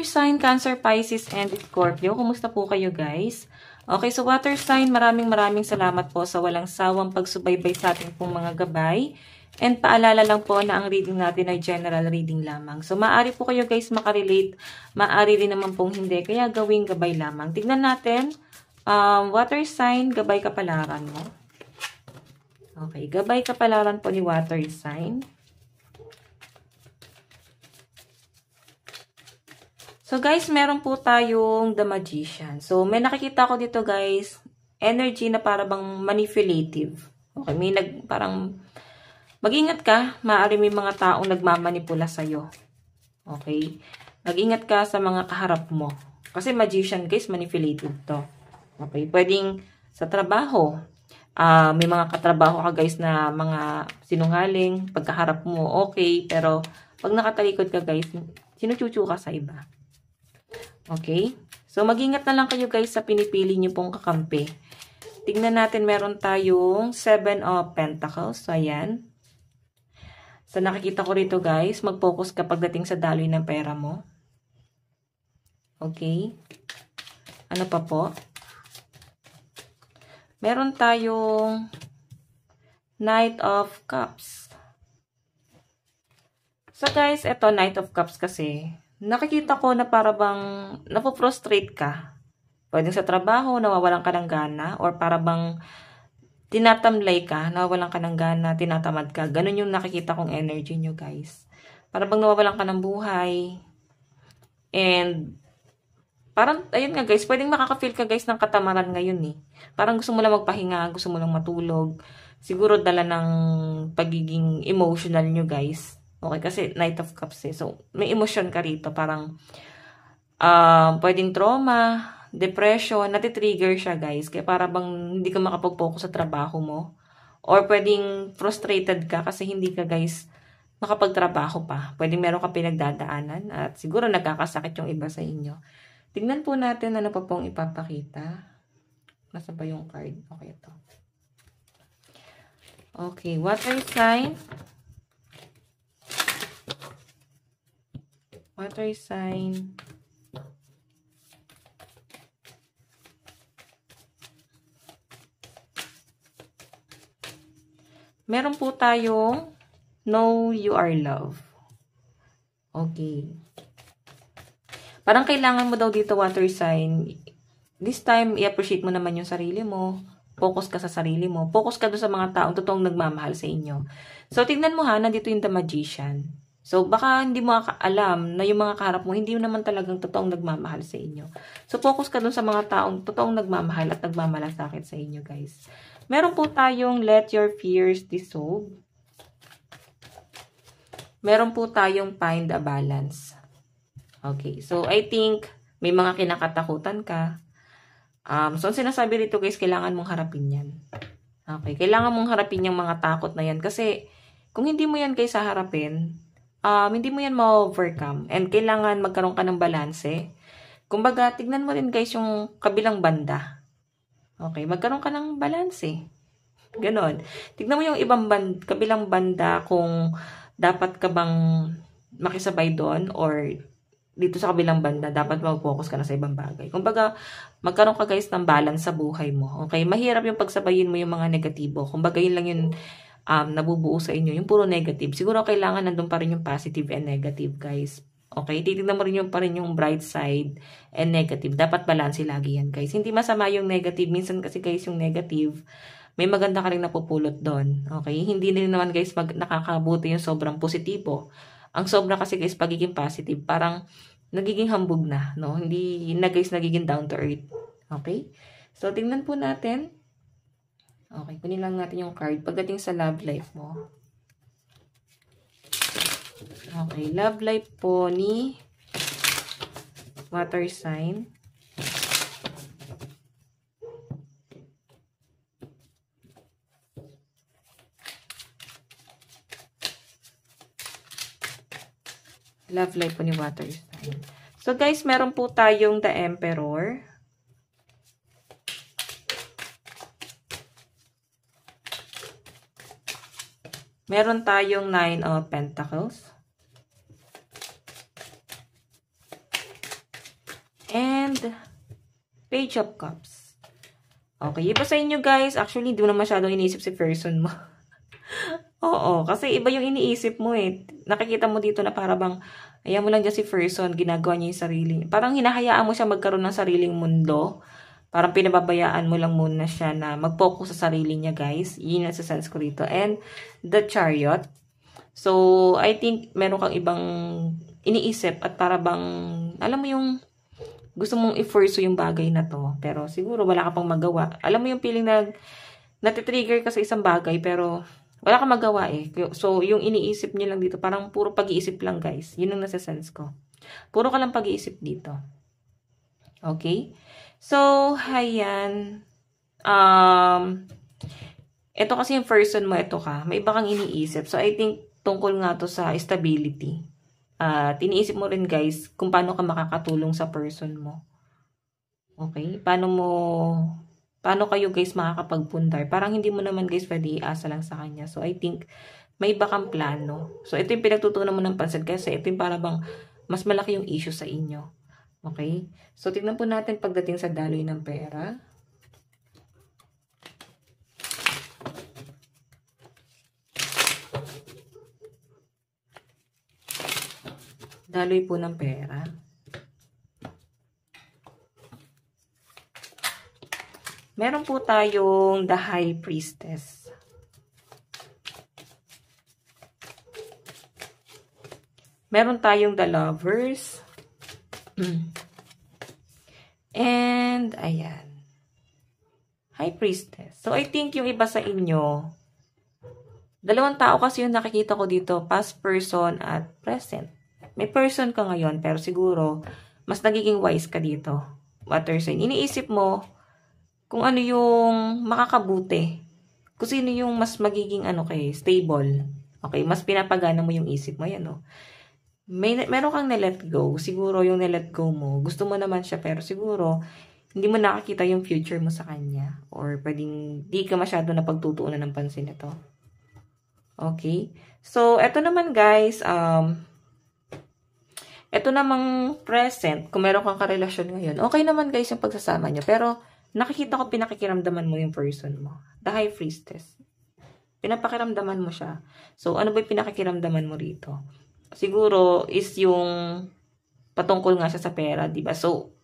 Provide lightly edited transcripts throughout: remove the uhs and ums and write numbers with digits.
sign, Cancer, Pisces, and Scorpio. Kumusta po kayo guys? Okay, so water sign, maraming salamat po sa walang sawang pagsubaybay sa ating pong mga gabay. And paalala lang po na ang reading natin ay general reading lamang. So maaari po kayo guys makarelate, maaari rin naman pong hindi. Kaya gawing gabay lamang. Tignan natin, water sign, gabay kapalaran mo. Okay, gabay kapalaran po ni water sign. So guys, meron po tayong The Magician. So may nakikita ko dito guys, energy na para bang manipulative. Okay, may parang mag-ingat ka, maaari may mga taong nagmamanipula sa'yo. Okay, mag-ingat ka sa mga kaharap mo. Kasi Magician guys, manipulative to. Okay, pwedeng sa trabaho. May mga katrabaho ka guys na mga sinungaling, pagkaharap mo okay, pero pag nakatalikod ka guys, sinuchuchu ka sa iba. Okay? So, mag-ingat na lang kayo guys sa pinipili nyo pong kakampi. Tingnan natin, meron tayong 7 of Pentacles. So, ayan. So, nakikita ko rito guys, mag-focus ka pagdating sa daloy ng pera mo. Okay? Ano pa po? Meron tayong Knight of Cups. So, guys, ito, Knight of Cups kasi, nakikita ko na para bang napoprostrate ka. Pwedeng sa trabaho, nawawalan ka ng gana, or para bang tinatamlay ka, nawawalan ka ng gana, tinatamad ka. Ganun yung nakikita kong energy nyo, guys. Para bang nawawalan ka ng buhay. And, parang, ayun nga guys, pwedeng makaka-feel ka guys ng katamaran ngayon eh. Parang gusto mo lang magpahinga, gusto mo lang matulog. Siguro dala ng pagiging emotional nyo guys. Okay, kasi Knight of Cups eh. So, may emotion ka rito. Parang, pwedeng trauma, depression, natitrigger siya guys. Kaya para bang hindi ka makapag-focus sa trabaho mo. Or pwedeng frustrated ka kasi hindi ka guys makapagtrabaho pa. Pwedeng meron ka pinagdadaanan. At siguro nagkakasakit yung iba sa inyo. Tignan po natin ano pa pong ipapakita. Nasa ba yung card? Okay, ito. Okay, water sign. Water sign. Meron po tayong Know You Are Loved. Okay. Parang kailangan mo daw dito water sign. This time, i-appreciate mo naman yung sarili mo. Focus ka sa sarili mo. Focus ka doon sa mga taong totoong nagmamahal sa inyo. So, tignan mo ha, nandito yung The Magician. So, baka hindi mo alam na yung mga kaharap mo, hindi naman talagang totoong nagmamahal sa inyo. So, focus ka dun sa mga taong totoong nagmamahal at nagmamalasakit sa inyo, guys. Meron po tayong Let Your Fears Dissolve. Meron po tayong Find a Balance. Okay, so I think may mga kinakatakutan ka. So, ang sinasabi rito, guys, kailangan mong harapin yan. Okay, kailangan mong harapin yung mga takot na yan. Kasi, kung hindi mo yan, guys, haharapin, hindi mo yan ma-overcome. And kailangan magkaroon ka ng balanse. Kumbaga, tignan mo rin guys yung kabilang banda. Okay, magkaroon ka ng balanse. Ganon. Tignan mo yung ibang kabilang banda kung dapat ka bang makisabay doon or dito sa kabilang banda, dapat mag-focus ka na sa ibang bagay. Kumbaga, magkaroon ka guys ng balance sa buhay mo. Okay, mahirap yung pagsabayin mo yung mga negatibo. Kumbaga, yun lang yung nabubuo sa inyo, yung puro negative. Siguro kailangan nandun pa rin yung positive and negative, guys. Okay? Titignan mo rin pa rin yung bright side and negative. Dapat balance lagi yan, guys. Hindi masama yung negative. Minsan kasi, guys, yung negative, may maganda ka rin napupulot doon. Okay? Hindi rin naman, guys, nakakabuti yung sobrang positibo. Ang sobra kasi, guys, pagiging positive, parang nagiging hambog na, no? Hindi na, guys, nagiging down to earth. Okay? So, tingnan po natin. Okay, kunin lang natin yung card. Pagdating sa love life mo. Okay, love life po ni water sign. Love life po ni water sign. So guys, meron po tayong the Emperor. Meron tayong 9 of Pentacles. And Page of Cups. Okay, iba sa inyo guys. Actually, hindi mo na masyadong iniisip si person mo. Oo, kasi iba yung iniisip mo eh. Nakikita mo dito na para bang, ayaw mo lang dyan si person, ginagawa niya yung sarili. Parang hinahayaan mo siya magkaroon ng sariling mundo. Parang pinababayaan mo lang muna siya na mag-focus sa sarili niya, guys. Yun yung sense ko rito. And the Chariot. So, I think meron kang ibang iniisip at para bang, alam mo yung gusto mong i-force yung bagay na to. Pero siguro wala ka pang magawa. Alam mo yung feeling na natitrigger ka sa isang bagay pero wala kang magawa eh. So, yung iniisip niyo lang dito, parang puro pag-iisip lang, guys. Yun ang nasa-sense ko. Puro ka lang pag-iisip dito. Okay? So, ayan. Ito kasi yung person mo, ito ka. May iba kang iniisip. So, I think, tungkol nga to sa stability. Iniisip mo rin, guys, kung paano ka makakatulong sa person mo. Okay? Paano kayo, guys, makakapagpundar? Parang hindi mo naman, guys, pwede iasa lang sa kanya. So, I think, may iba kang plano. So, ito yung pinagtutunan mo ng pansin kasi ito yung para bang mas malaki yung issue sa inyo. Okay? So, tignan po natin pagdating sa daloy ng pera. Daloy po ng pera. Meron po tayong the High Priestess. Meron tayong the Lovers. And, ayan. High Priestess. So, I think yung iba sa inyo, dalawang tao kasi yung nakikita ko dito, past person at present. May person ka ngayon, pero siguro, mas nagiging wise ka dito. Water sign. Iniisip mo, kung ano yung makakabuti. Kung sino yung mas magiging stable. Okay, mas pinapagana mo yung isip mo. Yan, no? Meron kang na-let go. Siguro yung na-let go mo, gusto mo naman siya, pero siguro, hindi mo nakakita yung future mo sa kanya. Or pwedeng di ka masyado na pagtutuunan ng pansin ito. Okay? So, eto naman guys, eto namang present, kung meron kang karelasyon ngayon, okay naman guys yung pagsasama nyo. Pero, nakikita ko pinakikiramdaman mo yung person mo. The High Priestess. Pinapakiramdaman mo siya. So, ano ba yung pinakikiramdaman mo rito? Siguro is yung patungkol nga siya sa pera, diba? So,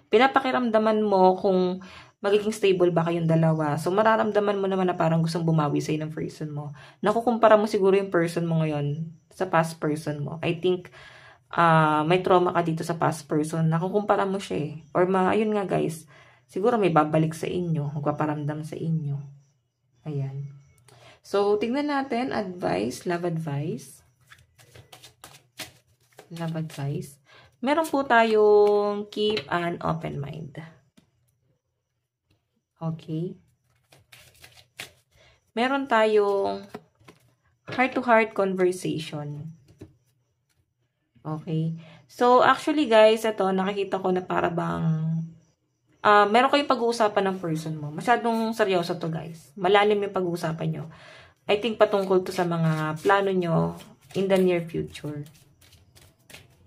pinapakiramdaman mo kung magiging stable ba kayong dalawa. So, mararamdaman mo naman na parang gustong bumawi sa'yo ng person mo. Nakukumpara mo siguro yung person mo ngayon sa past person mo. I think, may trauma ka dito sa past person. Nakukumpara mo siya eh. Or ayun nga guys, siguro may babalik sa inyo, magpaparamdam sa inyo. Ayan. So, tignan natin, advice, love advice. Love advice. Meron po tayong keep an open mind. Okay. Meron tayong heart-to-heart conversation. Okay. So, actually guys, ito, nakikita ko na para bang meron kayong pag-uusapan ng person mo. Masyadong seryoso to guys. Malalim yung pag-uusapan nyo. I think patungkol to sa mga plano nyo in the near future.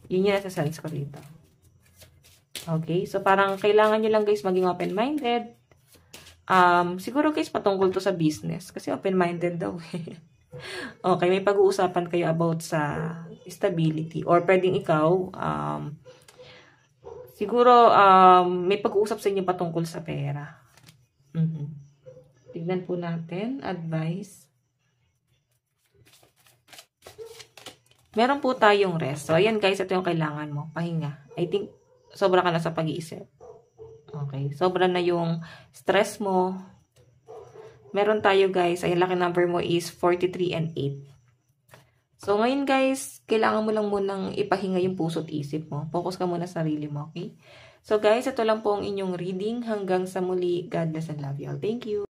Yun yung nasa sense ko dito. Okay? So, parang kailangan nyo lang guys maging open-minded. Siguro guys patungkol to sa business. Kasi open-minded daw eh. Okay, may pag-uusapan kayo about sa stability. Or pwedeng ikaw, siguro, may pag-uusap sa inyo patungkol sa pera. Tignan po natin. Advice. Meron po tayong rest. So, ayan guys, ito yung kailangan mo. Pahinga. I think, sobra ka na sa pag-iisip. Okay. Sobra na yung stress mo. Meron tayo guys, ay lucky number mo is 43 and 8. So, ngayon guys, kailangan mo lang munang ipahinga yung puso at isip mo. Focus ka muna sa sarili mo, okay? So guys, ito lang po ang inyong reading. Hanggang sa muli, God bless and love you all. Thank you!